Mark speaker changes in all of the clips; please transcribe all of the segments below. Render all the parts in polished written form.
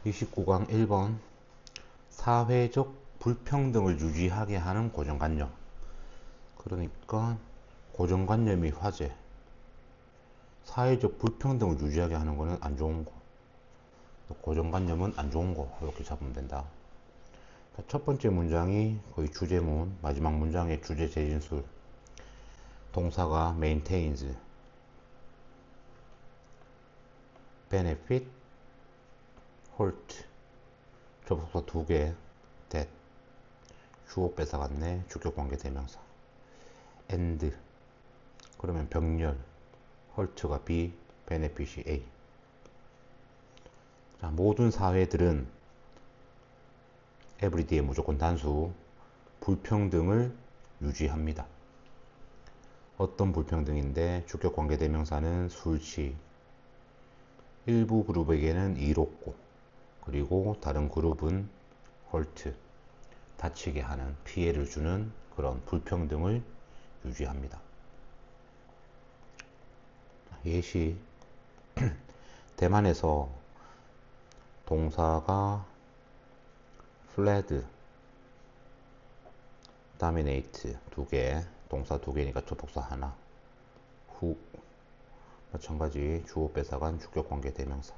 Speaker 1: 29강 1번 사회적 불평등을 유지하게 하는 고정관념. 그러니까 고정관념이 화제. 사회적 불평등을 유지하게 하는 거는 안 좋은 거. 고정관념은 안 좋은 거. 이렇게 잡으면 된다. 첫 번째 문장이 거의 주제문, 마지막 문장의 주제 재진술. 동사가 maintains, benefit, hurt. 접속사 2개, that. 주어 뺏어갔네. 주격관계 대명사. and. 그러면 병렬. hurt가 B, benefit이 A. 자, 모든 사회들은 everyday의 무조건 단수 불평등을 유지합니다. 어떤 불평등인데 주격관계 대명사는 술취. 일부 그룹에게는 이롭고 그리고 다른 그룹은 hurt, 다치게 하는, 피해를 주는 그런 불평등을 유지합니다. 예시. 대만에서 동사가 fled, dominate 2개, 동사 2개니까 접속사 하나, 후. 마찬가지 주어 뺏어간 주격관계 대명사.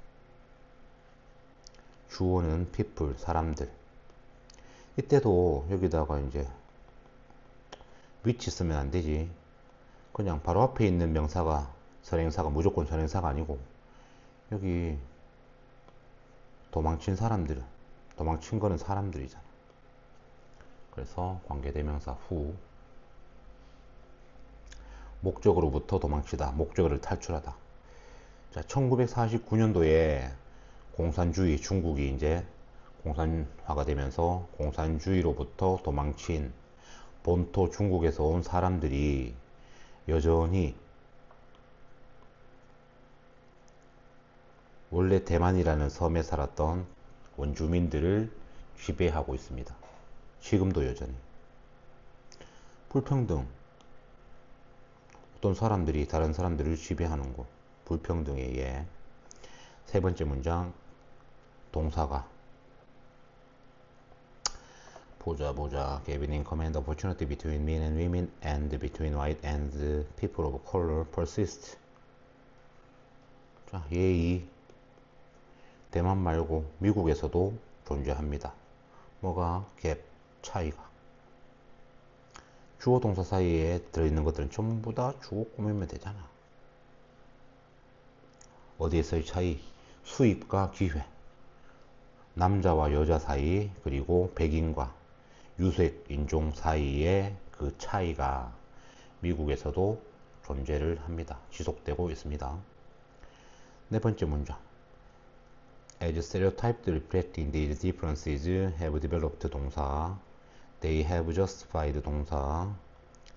Speaker 1: 주어는 people, 사람들. 이때도 여기다가 이제 which 쓰면 안 되지. 그냥 바로 앞에 있는 명사가 선행사가 무조건 선행사가 아니고 여기 도망친 사람들, 도망친 거는 사람들이잖아. 그래서 관계대명사 후. 목적으로부터 도망치다, 목적을 탈출하다. 자, 1949년도에 공산주의, 중국이 이제 공산화가 되면서 공산주의로부터 도망친 본토 중국에서 온 사람들이 여전히 원래 대만이라는 섬에 살았던 원주민들을 지배하고 있습니다. 지금도 여전히. 불평등. 어떤 사람들이 다른 사람들을 지배하는 것. 불평등에 의해. 세 번째 문장. 동사가 보자. Giving in command opportunity between men and women and between white and people of color persist. 자, 예의. 대만 말고 미국에서도 존재합니다. 뭐가? 갭, 차이가. 주어 동사 사이에 들어있는 것들은 전부 다 주어 꾸미면 되잖아. 어디에서의 차이? 수입과 기회. 남자와 여자 사이, 그리고 백인과 유색 인종 사이의 그 차이가 미국에서도 존재를 합니다. 지속되고 있습니다. 네 번째 문장. As stereotypes reflecting these differences have developed 동사, they have justified 동사,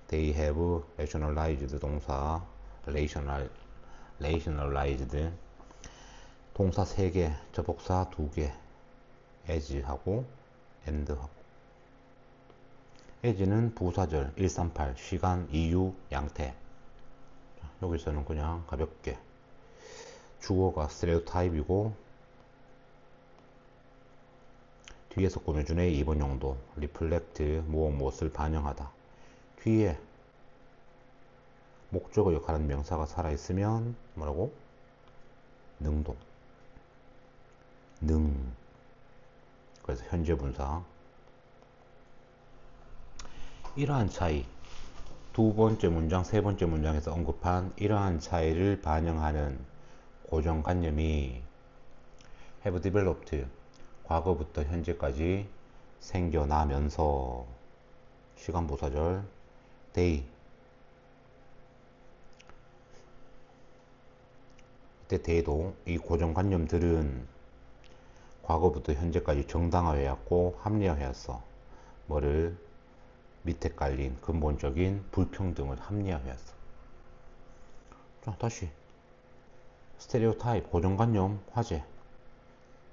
Speaker 1: they have rationalized 동사, rationalized. 동사 3개, 접속사 2개, as 하고 and 하고. as는 부사절 138, 시간, 이유, 양태. 여기서는 그냥 가볍게 주어가 stereotype이고 뒤에서 꾸며주네 2번 용도 reflect, 무엇을 반영하다. 뒤에 목적어 역할하는 명사가 살아있으면 뭐라고? 능동. 능. 그래서 현재 분사. 이러한 차이, 두 번째 문장, 세 번째 문장에서 언급한 이러한 차이를 반영하는 고정관념이 have developed, 과거부터 현재까지 생겨나면서, 시간 부사절 they. 이때 they도 이 고정관념들은 과거부터 현재까지 정당화되었고 합리화되었어. 뭐를? 밑에 깔린 근본적인 불평등을 합리화되었어. 자, 다시 스테레오타입, 고정관념, 화제.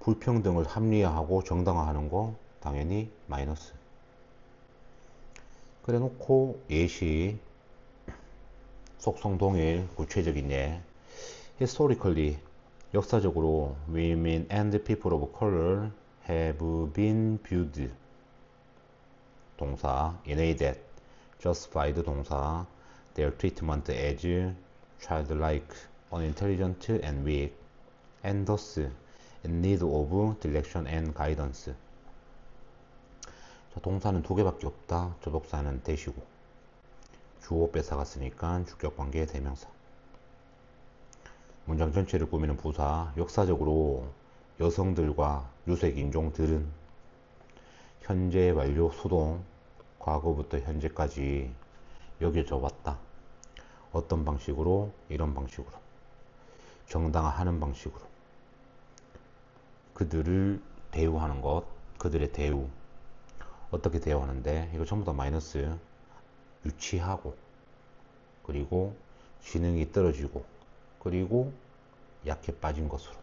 Speaker 1: 불평등을 합리화하고 정당화하는 거 당연히 마이너스. 그래 놓고 예시. 속성 동일, 구체적인 예. historically, 역사적으로 women and people of color have been viewed 동사 in a that justified 동사 their treatment as childlike, unintelligent and weak and thus in need of direction and guidance. 자, 동사는 두 개밖에 없다. 접속사는 대시고 주어 뺏어갔으니까 주격관계 대명사. 문장 전체를 꾸미는 부사. 역사적으로 여성들과 유색 인종들은 현재 완료 수동 과거부터 현재까지 여겨져 왔다. 어떤 방식으로? 이런 방식으로. 정당화하는 방식으로. 그들을 대우하는 것, 그들의 대우. 어떻게 대우하는데? 이거 전부 다 마이너스. 유치하고, 그리고 지능이 떨어지고, 그리고 약해 빠진 것으로.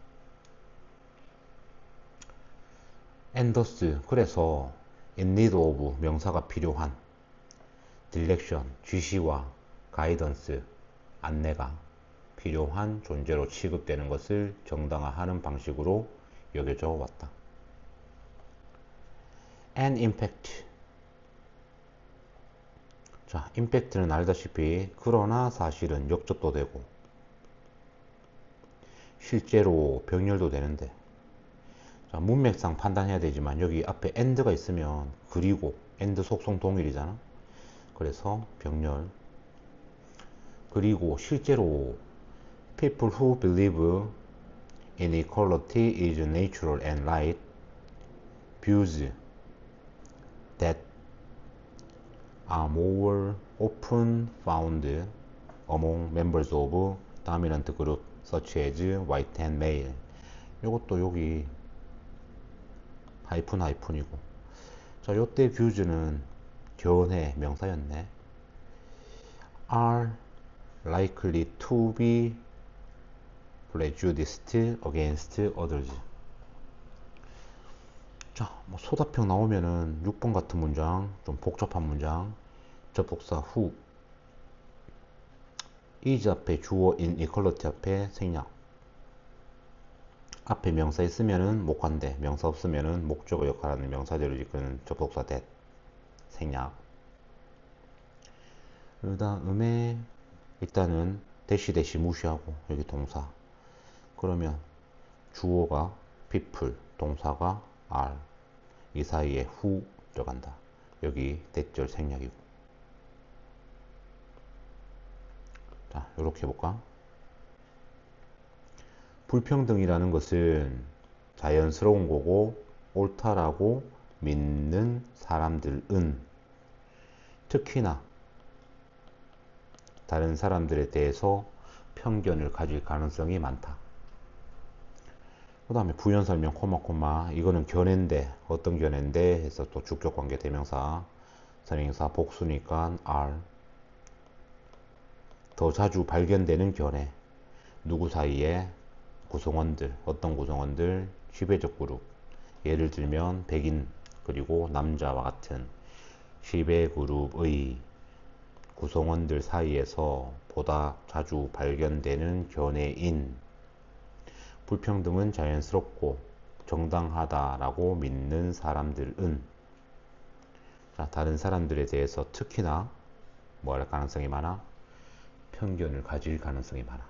Speaker 1: 엔더스, 그래서 in need of, 명사가 필요한, direction, 지시와 가이던스, 안내가 필요한 존재로 취급되는 것을 정당화하는 방식으로 여겨져 왔다. And impact. 자, impact는 알다시피 그러나 사실은 역접도 되고 실제로 병렬도 되는데, 자, 문맥상 판단해야 되지만 여기 앞에 and가 있으면 그리고 and 속성 동일이잖아. 그래서 병렬. 그리고 실제로 people who believe inequality is natural and right views that are more often found among members of dominant group such as white and male. 이것도 여기 하이픈이고, 자, 요때 views는 견해 명사였네. are likely to be prejudiced against others. 자, 뭐 소다평 나오면은 6번 같은 문장, 좀 복잡한 문장, 접속사 who, is 앞에 주어 inequality 앞에 생략, 앞에 명사 있으면은 목관대, 명사 없으면은 목적어 역할하는 명사제로 이끄는 접속사 that, 생략. 그 다음에 일단은 대시 무시하고 여기 동사. 그러면 주어가 people, 동사가 are, 이 사이에 who 들어간다. 여기 대절 생략이고. 자, 이렇게 해볼까? 불평등이라는 것은 자연스러운 거고 옳다라고 믿는 사람들은 특히나 다른 사람들에 대해서 편견을 가질 가능성이 많다. 그 다음에 부연 설명 코마 이거는 견해인데 어떤 견해인데 해서 또 주격관계 대명사 선행사 복수니까 are. 더 자주 발견되는 견해. 누구 사이에? 구성원들. 어떤 구성원들? 지배적 그룹. 예를 들면 백인 그리고 남자와 같은 지배 그룹의 구성원들 사이에서 보다 자주 발견되는 견해인 불평등은 자연스럽고 정당하다라고 믿는 사람들은, 자, 다른 사람들에 대해서 특히나 뭐 할 가능성이 많아? 편견을 가질 가능성이 많아.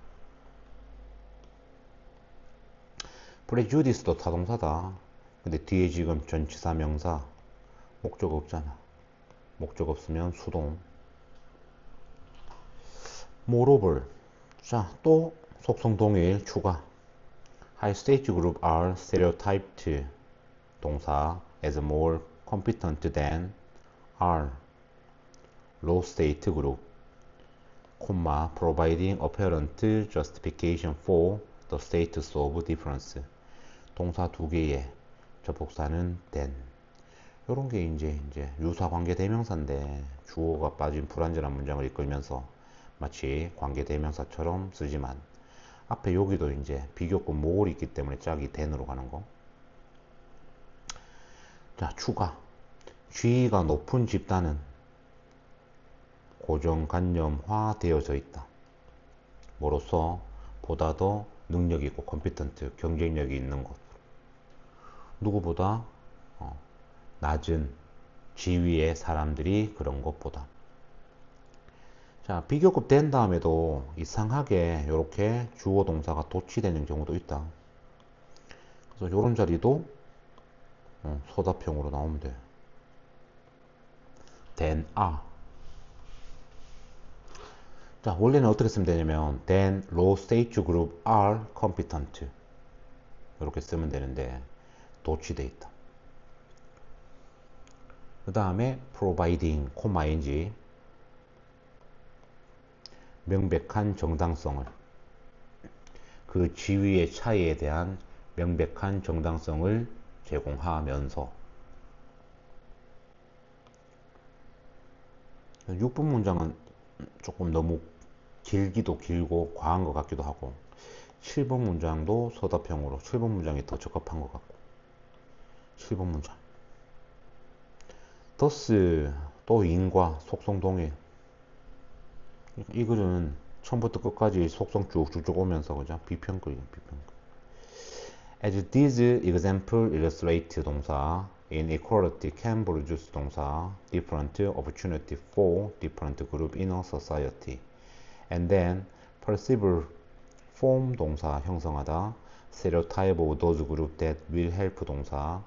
Speaker 1: prejudice도 타동사다. 근데 뒤에 지금 전치사 명사 목적 없잖아. 목적 없으면 수동. moreover, 자, 또 속성 동일 추가. high stage group are stereotyped 동사 as more competent than are low state group, providing apparent justification for the status of difference. 동사 두 개의 접속사는 than. 요런 게 이제 유사 관계 대명사인데 주어가 빠진 불완전한 문장을 이끌면서 마치 관계 대명사처럼 쓰지만 앞에 여기도 이제 비교급 more이 있기 때문에 짝이 than으로 가는 거. 자, 추가. 지위가 높은 집단은 고정관념화 되어져 있다. 뭐로써? 보다 더 능력 있고 컴피턴트 경쟁력이 있는 것, 누구보다 낮은 지위의 사람들이 그런 것보다. 자, 비교급 된 다음에도 이상하게 이렇게 주어 동사가 도치되는 경우도 있다. 그래서 이런 자리도 서답형으로 나오면 돼. then are. 자, 원래는 어떻게 쓰면 되냐면 then low stage group are competent 이렇게 쓰면 되는데 도치돼 있다. 그 다음에 providing, ing 명백한 정당성을, 그 지위의 차이에 대한 명백한 정당성을 제공하면서. 6번 문장은 조금 너무 길기도 길고 과한 것 같기도 하고, 7번 문장도 서답형으로 7번 문장이 더 적합한 것 같고. 7번 문장 thus 또 인과 속성 동일. 이 글은 처음부터 끝까지 속성 쭉쭉쭉 오면서 그죠? 비평글이에요. 비평글. As these example illustrate 동사, inequality can produce 동사, different opportunity for different group in a society. And then perceive form 동사 형성하다, stereotype of those group that will help 동사,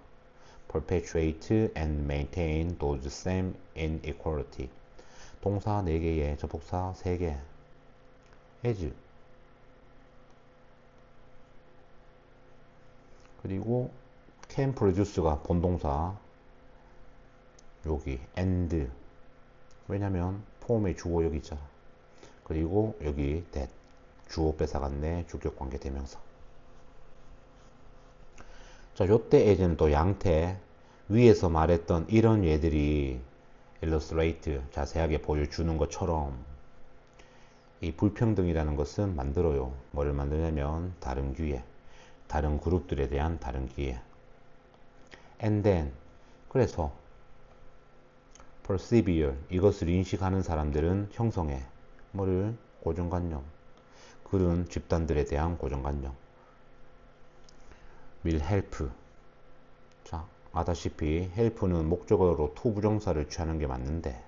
Speaker 1: perpetuate and maintain those same inequality. 동사 4개에 접속사 3개. as. 그리고 can produce가 본동사, 여기 and. 왜냐면 폼의 주어 여기 있잖아. 그리고 여기 that, 주어 뺏어갔네, 주격관계 대명사. 자, 요때 as는 또 양태, 위에서 말했던 이런 예들이 illustrate, 자세하게 보여주는 것처럼 이 불평등이라는 것은 만들어요. 뭐를 만드냐면 다른 기회, 다른 그룹들에 대한 다른 기회. And then, 그래서 persevere, 이것을 인식하는 사람들은 형성해. 뭐를? 고정관념. 그런 집단들에 대한 고정관념. will help. 자, 아다시피 help는 목적어로 to 부정사를 취하는 게 맞는데,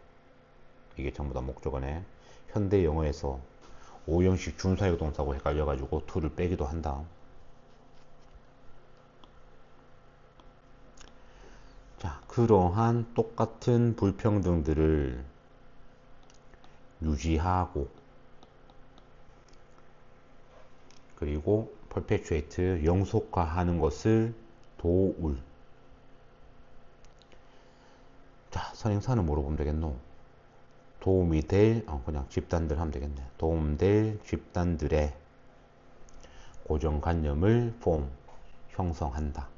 Speaker 1: 이게 전부 다 목적어네. 현대 영어에서 5형식 준사역 동사고 헷갈려가지고 to를 빼기도 한다. 자, 그러한 똑같은 불평등들을 유지하고, 그리고 perpetuate, 영속화하는 것을 도울. 자, 선행사는 뭐로 보면 되겠노? 도움이 될, 그냥 집단들 하면 되겠네. 도움될 집단들의 고정관념을 form, 형성한다.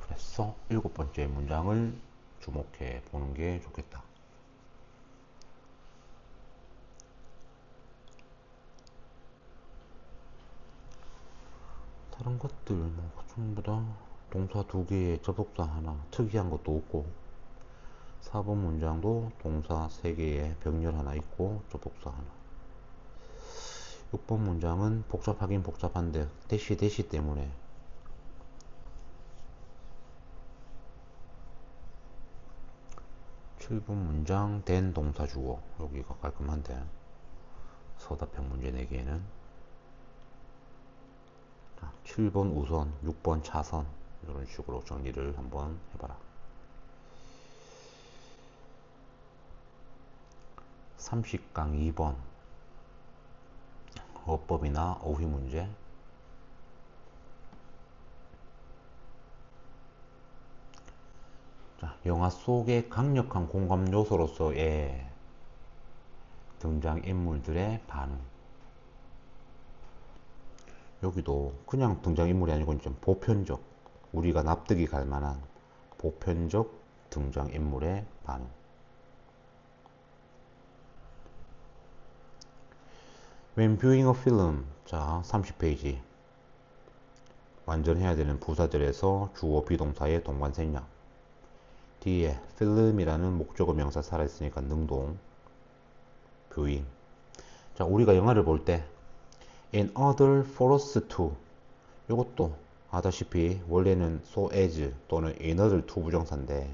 Speaker 1: 그래서 7번째 문장을 주목해 보는 게 좋겠다. 다른 것들 뭐 전부 다 동사 2개에 접속사 하나, 특이한 것도 없고, 4번 문장도 동사 3개에 병렬 하나 있고 접속사 하나. 6번 문장은 복잡하긴 복잡한데 대시 때문에. 7번 문장 된 동사 주어, 여기가 깔끔한데 서답형 문제 4개에는 7번 우선, 6번 차선, 이런 식으로 정리를 한번 해봐라. 30강 2번 어법이나 어휘 문제. 자, 영화 속의 강력한 공감 요소로서의 등장인물들의 반응. 여기도 그냥 등장인물이 아니고 좀 보편적, 우리가 납득이 갈 만한 보편적 등장인물의 반응. When viewing a film, 자 30페이지 완전해야 되는 부사절에서 주어 비동사의 동반생략. 뒤에 film이라는 목적어 명사 살아있으니까 능동. 뷰잉. 자, 우리가 영화를 볼 때 in order for us to, 이것도 아다시피 원래는 so as 또는 in order to 부정사인데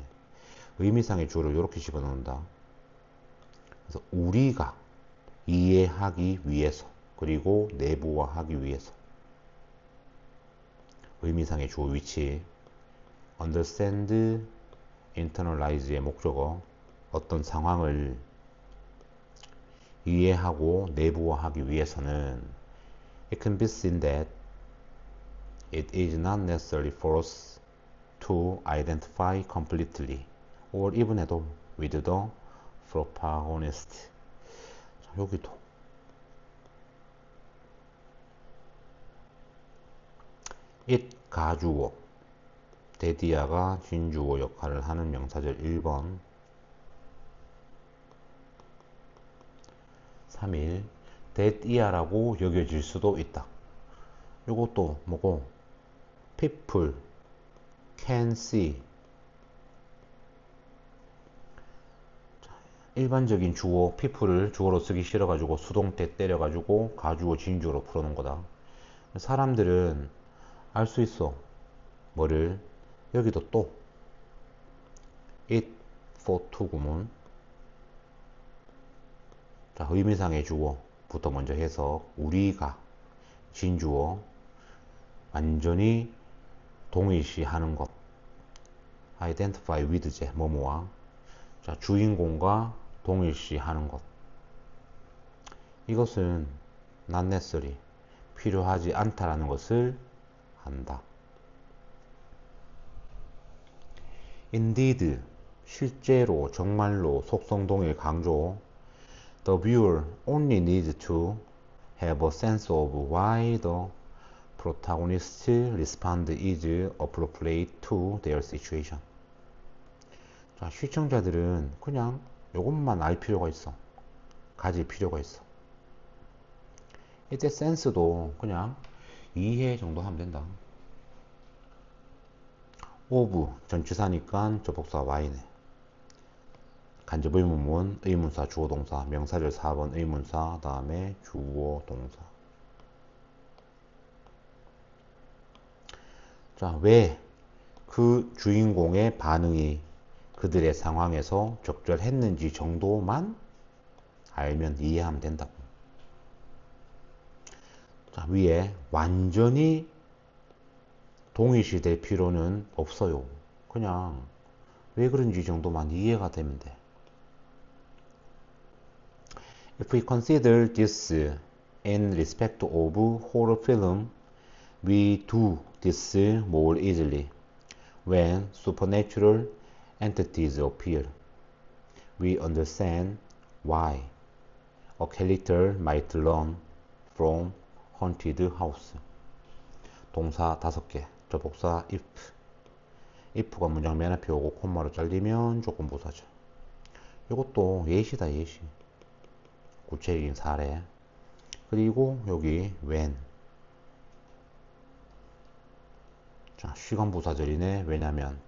Speaker 1: 의미상의 주어를 이렇게 집어넣는다. 그래서 우리가 이해하기 위해서, 그리고 내부화하기 위해서. 의미상의 주어 위치 understand, internalize의 목적어, 어떤 상황을 이해하고 내부화하기 위해서는 it can be seen that it is not necessary for us to identify completely or even at all with the protagonist. 자, 여기도 it 가주어, 데디아가 진주어 역할을 하는 명사절 1번 3일 데디아라고 여겨질 수도 있다. 요것도 뭐고 people can see. 일반적인 주어 people을 주어로 쓰기 싫어가지고 수동태 때려가지고 가주어 진주어로 풀어놓은 거다. 사람들은 알 수 있어. 뭐를? 여기도 또 it for to 구문. 자, 의미상의 주어부터 먼저 해서 우리가 진주어 완전히 동일시하는 것 identify with제 뭐뭐와 자, 주인공과 동일시하는 것 이것은 not necessary 필요하지 않다라는 것을 한다. Indeed 실제로 정말로 속성 동일 강조 The viewer only needs to have a sense of why the protagonist's response is appropriate to their situation. 자, 시청자들은 그냥 이것만 알 필요가 있어. 가질 필요가 있어. 이때 센스도 그냥 이해 정도 하면 된다. of 전치사니까 접속사 y네. 간접 의문문, 의문사, 주어, 동사, 명사절 4번 의문사, 다음에 주어, 동사. 자, 왜 그 주인공의 반응이 그들의 상황에서 적절했는지 정도만 알면 이해하면 된다고. 자, 위에 완전히 동일시 될 필요는 없어요. 그냥 왜 그런지 정도만 이해가 되면 돼. If we consider this in respect of horror film, we do this more easily. When supernatural entities appear, we understand why a character might run from haunted house. 동사 5개, 접속사 if. if가 문장 맨 앞에 오고 콤마로 잘리면 조건부사죠. 이것도 예시다, 예시. 구체적인 사례. 그리고 여기 when. 자, 시간부사절이네. 왜냐면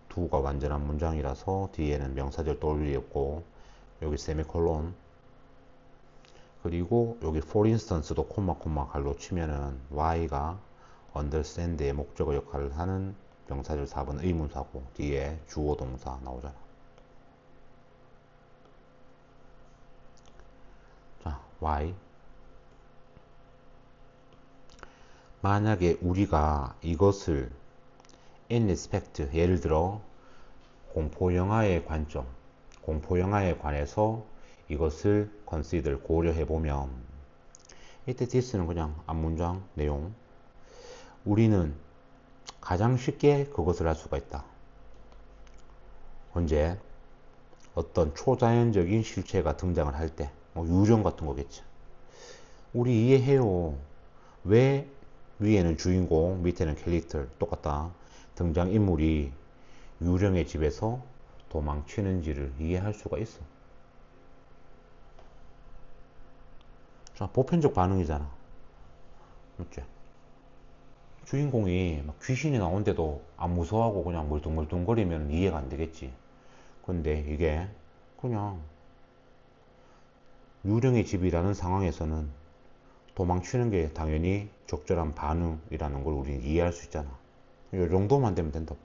Speaker 1: do가 완전한 문장이라서 뒤에는 명사절 떠올리 없고 여기 세미콜론. 그리고 여기 for instance도 콤마 갈로 치면은 y가 understand의 목적어 역할을 하는 명사절 4번 의문사고 뒤에 주어 동사 나오잖아. 자, why. 만약에 우리가 이것을 in respect, 예를 들어 공포영화의 관점, 공포영화에 관해서 이것을 consider, 고려해보면 이때 this는 그냥 앞문장 내용. 우리는 가장 쉽게 그것을 할 수가 있다. 언제? 어떤 초자연적인 실체가 등장을 할 때, 뭐 유령 같은 거겠지. 우리 이해해요. 왜 위에는 주인공, 밑에는 캐릭터 똑같다. 등장인물이 유령의 집에서 도망치는지를 이해할 수가 있어. 자, 보편적 반응이잖아. 맞지? 주인공이 막 귀신이 나온데도 안 무서워하고 그냥 멀뚱멀뚱거리면 이해가 안 되겠지. 근데 이게 그냥 유령의 집이라는 상황에서는 도망치는 게 당연히 적절한 반응이라는 걸 우리는 이해할 수 있잖아. 이 정도만 되면 된다.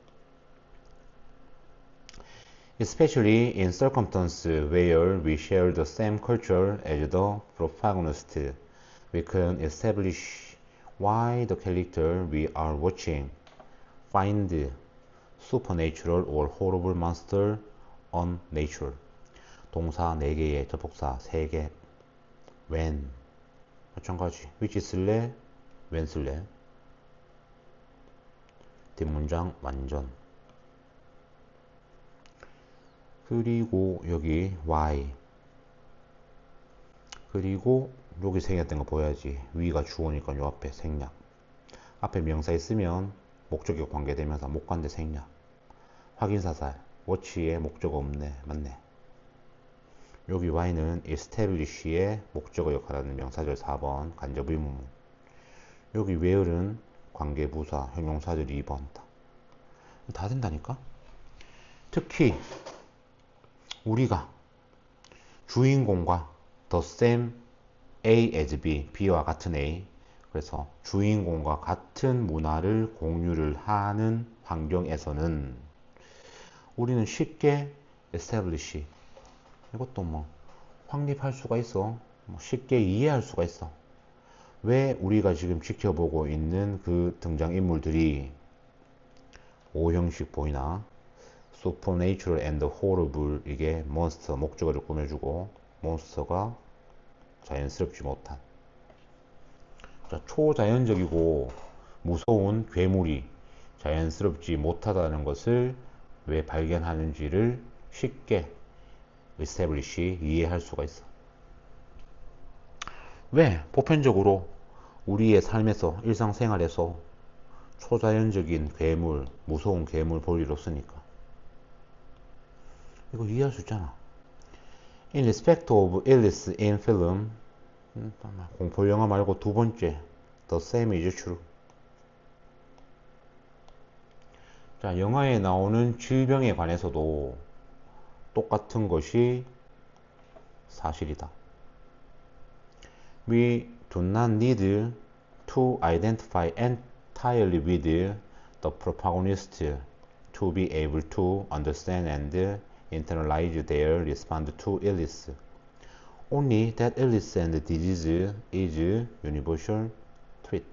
Speaker 1: Especially in circumstances where we share the same culture as the protagonist, we can establish why the character we are watching find supernatural or horrible monster unnatural. 동사 4개에 접속사 3개. when 마찬가지. which 쓸래? when 쓸래? 뒷문장 완전. 그리고 여기 why. 그리고 여기 생략된 거 보여야지. 위가 주어니까 요 앞에 생략. 앞에 명사 있으면 목적이 관계되면서 못 간데 생략. 확인사살. watch에 목적 없네. 맞네. 여기 y는 establish의 목적어 역할하는 명사절 4번 간접 의문문. 여기 where은 관계부사 형용사절이 2번 다 된다니까. 특히 우리가 주인공과 the same A as B, B와 같은 A. 그래서 주인공과 같은 문화를 공유를 하는 환경에서는 우리는 쉽게 establish, 이것도 뭐 확립할 수가 있어. 쉽게 이해할 수가 있어. 왜 우리가 지금 지켜보고 있는 그 등장인물들이 O형식 보이나? Supernatural and horrible, 이게 몬스터, 목적어를 꾸며주고 몬스터가 자연스럽지 못한, 자, 초자연적이고 무서운 괴물이 자연스럽지 못하다는 것을 왜 발견하는지를 쉽게 establish, 이해할 수가 있어. 왜? 보편적으로 우리의 삶에서, 일상생활에서 초자연적인 괴물, 무서운 괴물 볼 일 없으니까. 이거 이해할 수 있잖아. In respect of illness in film, 공포 영화 말고 두 번째, the same is true. 자, 영화에 나오는 질병에 관해서도 똑같은 것이 사실이다. We do not need to identify entirely with the protagonist to be able to understand and internalize their response to illness. Only that illness and disease is universal truth.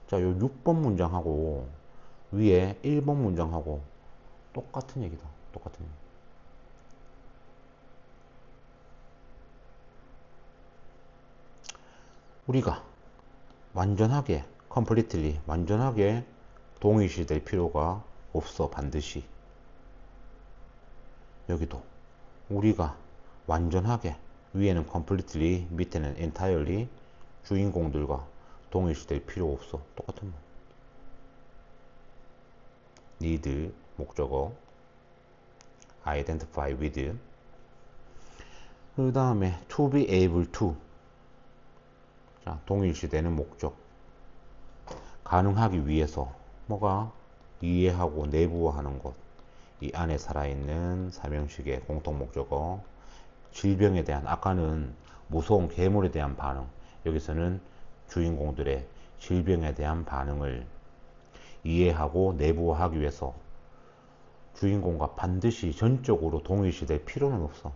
Speaker 1: 자, 요 6번 문장하고 위에 1번 문장하고 똑같은 얘기다. 똑같은 얘기. 우리가 완전하게, completely, 완전하게 동일시될 필요가 없어. 반드시. 여기도 우리가 완전하게, 위에는 completely, 밑에는 entirely, 주인공들과 동일시될 필요 없어. 똑같은 말. need, 목적어, identify with. 그 다음에 to be able to, 자, 동일시되는 목적. 가능하기 위해서, 뭐가? 이해하고 내부화하는 것. 이 안에 살아있는 삼형식의 공통 목적어. 질병에 대한, 아까는 무서운 괴물에 대한 반응, 여기서는 주인공들의 질병에 대한 반응을 이해하고 내부화하기 위해서 주인공과 반드시 전적으로 동일시될 필요는 없어.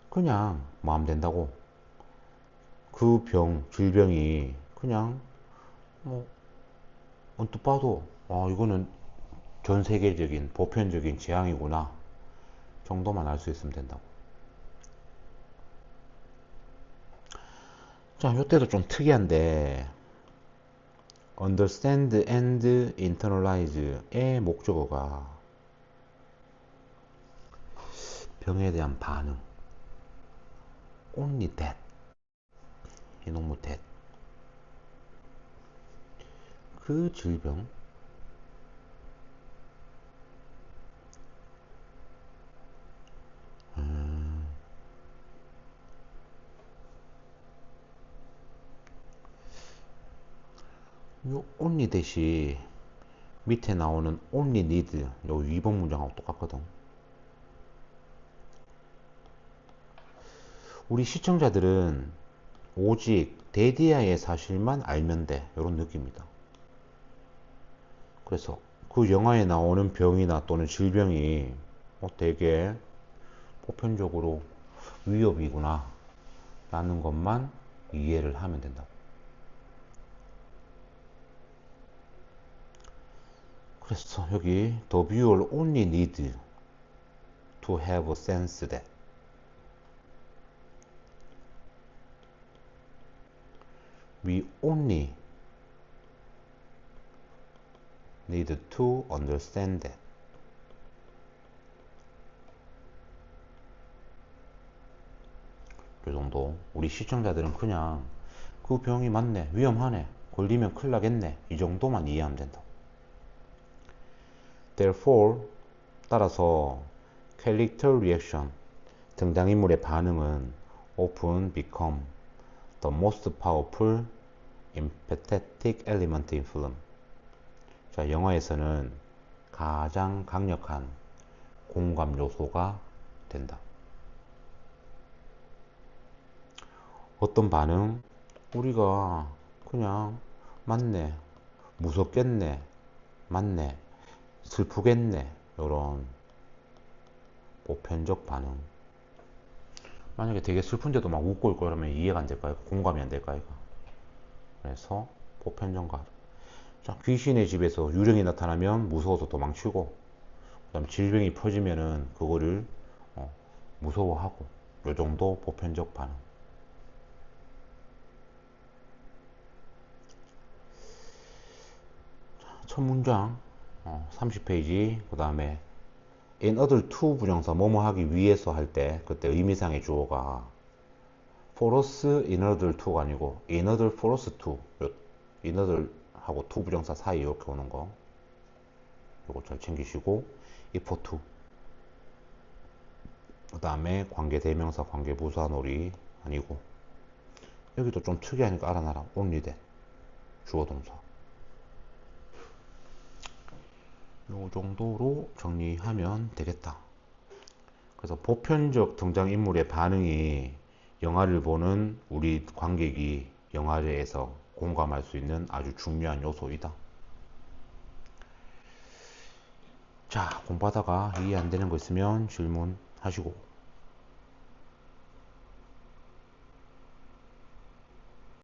Speaker 1: 그냥 마음 된다고. 그 질병이 그냥 뭐 언뜻 봐도 이거는 전 세계적인 보편적인 재앙이구나 정도만 알 수 있으면 된다고. 자, 요때도 좀 특이한데 understand and internalize의 목적어가 병에 대한 반응, only that, 이놈의 that, 그 질병, 요 only that이 밑에 나오는 only need, 요 2번 문장하고 똑같거든. 우리 시청자들은 오직 데디아의 사실만 알면 돼. 이런 느낌이다. 그래서 그 영화에 나오는 병이나 또는 질병이 되게 보편적으로 위협이구나 라는 것만 이해를 하면 된다고. 그래서 여기 the viewer only need to have a sense that we only need to understand that 이 정도. 우리 시청자들은 그냥 그 병이 맞네, 위험하네, 걸리면 큰일 나겠네, 이 정도만 이해하면 된다. Therefore, 따라서 character reaction, 등장인물의 반응은 often become the most powerful empathetic element in film. 자, 영화에서는 가장 강력한 공감 요소가 된다. 어떤 반응? 우리가 그냥 맞네, 무섭겠네, 맞네, 슬프겠네, 이런 보편적 반응. 만약에 되게 슬픈데도 막 웃고 있고 그러면 이해가 안 될까요? 공감이 안 될까요? 그래서 보편적. 자, 귀신의 집에서 유령이 나타나면 무서워서 도망치고, 그 다음 질병이 퍼지면은 그거를 무서워하고, 요 정도 보편적 반응. 첫 문장 30페이지. 그 다음에 in order to 부정사 뭐뭐 하기 위해서 할 때 그때 의미상의 주어가 for us in order to가 아니고 in order for us to, in order 하고 to 부정사 사이 이렇게 오는 거 요거 잘 챙기시고, if to 그 다음에 관계 대명사 관계 부사 놀이 아니고, 여기도 좀 특이하니까 알아놔라. only that 주어 동사. 요 정도로 정리하면 되겠다. 그래서 보편적 등장인물의 반응이 영화를 보는 우리 관객이 영화에서 공감할 수 있는 아주 중요한 요소이다. 자, 공부하다가 이해 안 되는 거 있으면 질문하시고